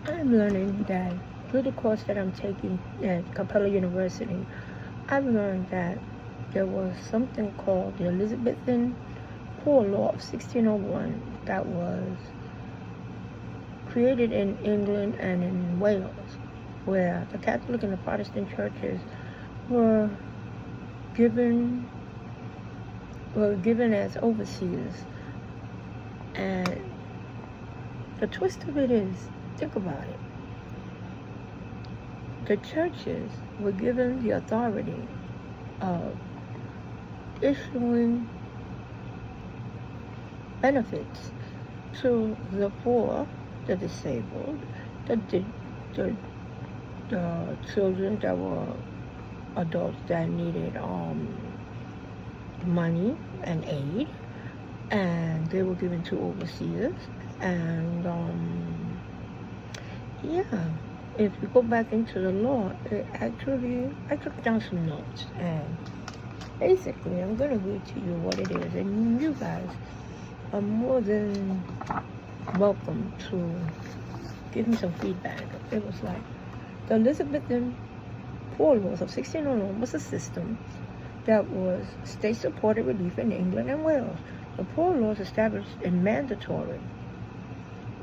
I'm learning that through the course that I'm taking at Capella University, I've learned that there was something called the Elizabethan Poor Law of 1601 that was created in England and in Wales, where the Catholic and the Protestant churches were given as overseers. And the twist of it is, think about it. The churches were given the authority of issuing benefits to the poor, the disabled, the children that were adults that needed money and aid, and they were given to overseers. And if you go back into the law, I took down some notes, and basically I'm going to read to you what it is, and you guys are more than welcome to give me some feedback. It was like, the Elizabethan Poor Laws of 1601 was a system that was state-supported relief in England and Wales. The Poor Laws established a mandatory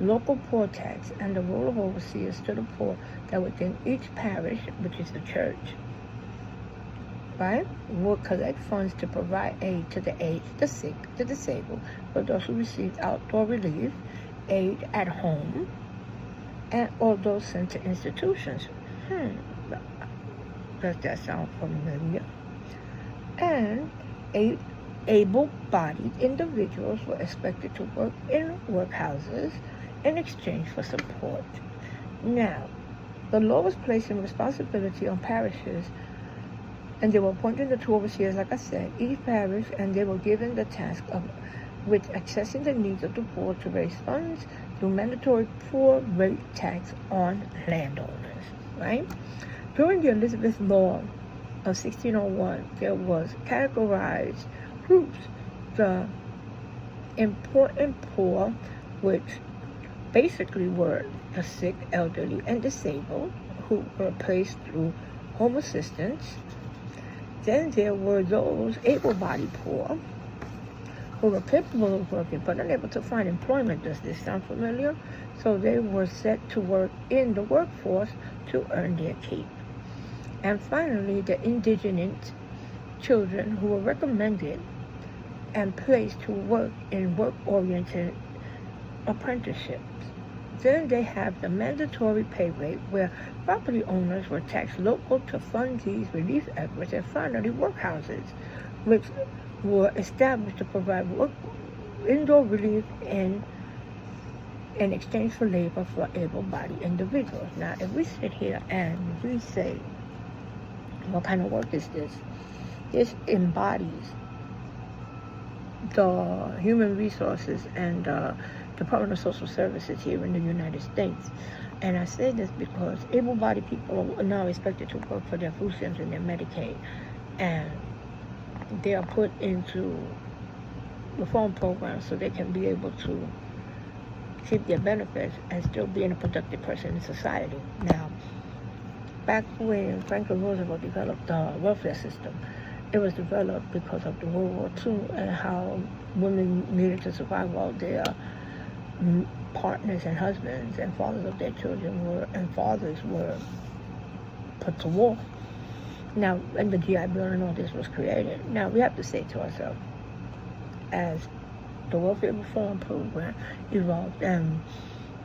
local poor tax and the role of overseers to the poor that within each parish, which is the church, right, will collect funds to provide aid to the aged, the sick, the disabled, for those who received outdoor relief, aid at home, and or those sent to institutions. Does that sound familiar? And able-bodied individuals were expected to work in workhouses in exchange for support. Now, the law was placing responsibility on parishes, and they were appointed the two overseers, like I said, each parish, and they were given the task of with accessing the needs of the poor to raise funds through mandatory poor rate tax on landowners, right? During the Elizabeth Law of 1601, there was categorized groups: the important poor, which basically were the sick, elderly, and disabled, who were placed through home assistance. Then there were those able-bodied poor, who were capable of working but unable to find employment. Does this sound familiar? So they were set to work in the workforce to earn their keep. And finally, the indigent children, who were recommended and placed to work in work-oriented apprenticeships. Then they have the mandatory pay rate, where property owners were taxed local to fund these relief efforts. And finally, workhouses, which were established to provide indoor relief in exchange for labor for able-bodied individuals. Now, if we sit here and we say, what kind of work is this? This embodies the human resources and Department of Social Services here in the United States. And I say this because able-bodied people are now expected to work for their food stamps and their Medicaid, and they are put into reform programs so they can be able to keep their benefits and still being a productive person in society. Now, back when Franklin Roosevelt developed the welfare system, it was developed because of the World War II and how women needed to survive while their partners and husbands and fathers of their children were put to war. Now, and the GI Bill and all this was created. Now, we have to say to ourselves, as the welfare reform program evolved and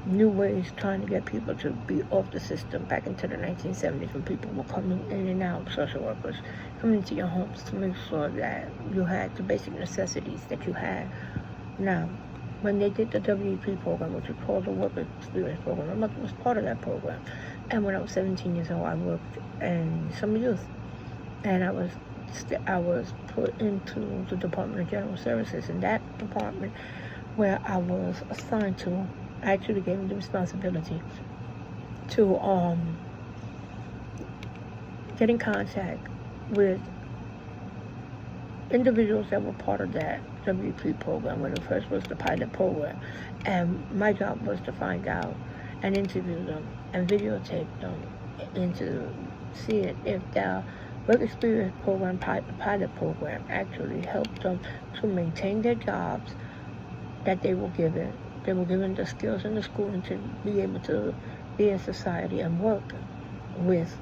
new ways trying to get people to be off the system back into the 1970s, when people were coming in and out, social workers coming into your homes to make sure that you had the basic necessities that you had. Now, when they did the WEP program, which we call the Work Experience Program, my mother was part of that program. And when I was 17 years old, I worked in summer youth, and I was put into the Department of General Services. In that department, where I was assigned to, I actually gave me the responsibility to get in contact with individuals that were part of that WP program, when it first was the pilot program. And my job was to find out and interview them and videotape them and to see it if their work experience program, pilot program, actually helped them to maintain their jobs that they were given. They were given the skills and the schooling to be able to be in society and work with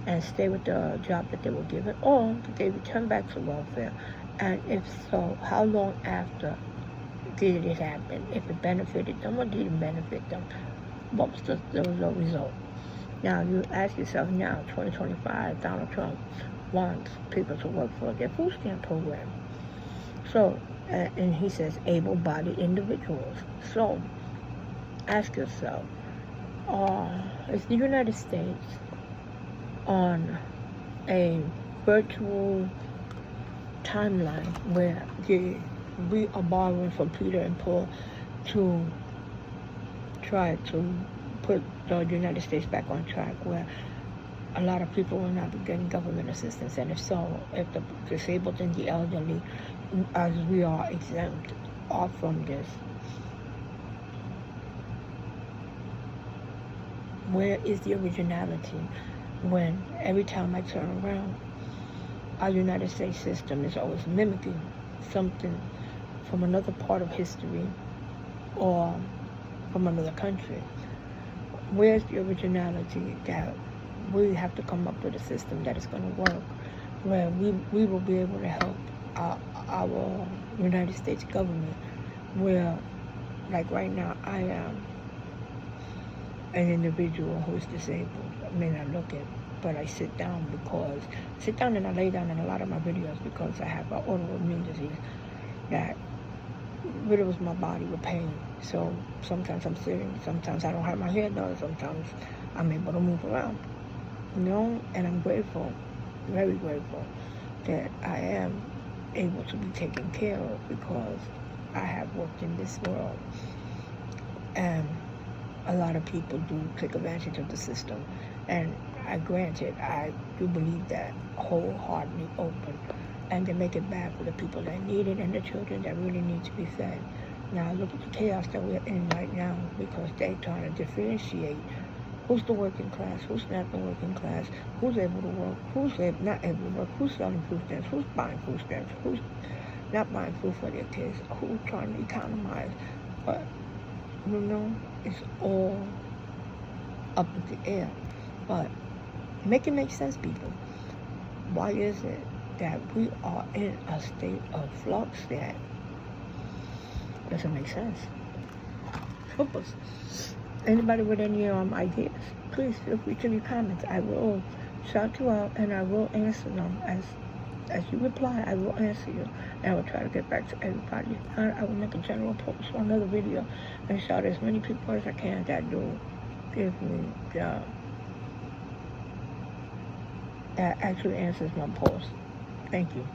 and stay with the job that they were given, or did they return back to welfare? And if so, how long after did it happen? If it benefited them or didn't benefit them? What was the result? Now you ask yourself now, 2025, Donald Trump wants people to work for their food stamp program. So, and he says able-bodied individuals. So, ask yourself, is the United States on a virtual timeline where we are borrowing from Peter and Paul to try to put the United States back on track, where a lot of people will not be getting government assistance? And if so, if the disabled and the elderly, as we are exempt off from this, where is the originality when every time I turn around, our United States system is always mimicking something from another part of history or from another country? Where's the originality that we have to come up with a system that is going to work, where we will be able to help our United States government, where, like right now, I am an individual who is disabled. I may not look it, but I sit down and I lay down in a lot of my videos because I have an autoimmune disease that riddles my body with pain. So sometimes I'm sitting, sometimes I don't have my hair done, sometimes I'm able to move around. And I'm grateful, very grateful, that I am able to be taken care of because I have worked in this world. And a lot of people do take advantage of the system. And I do believe that wholeheartedly open. And they make it bad for the people that need it and the children that really need to be fed. Now look at the chaos that we're in right now, because they're trying to differentiate who's the working class, who's not the working class, who's able to work, who's not able to work, who's selling food stamps, who's buying food stamps, who's not buying food for their kids, who's trying to economize. But, it's all up in the air. But make it make sense, people. Why is it that we are in a state of flux that doesn't make sense? Help us. Anybody with any ideas, please feel free to leave comments. I will shout you out and I will answer them. As you reply, I will answer you. And I will try to get back to everybody. I will make a general post or another video and shout as many people as I can that do give me that actually answers my post. Thank you.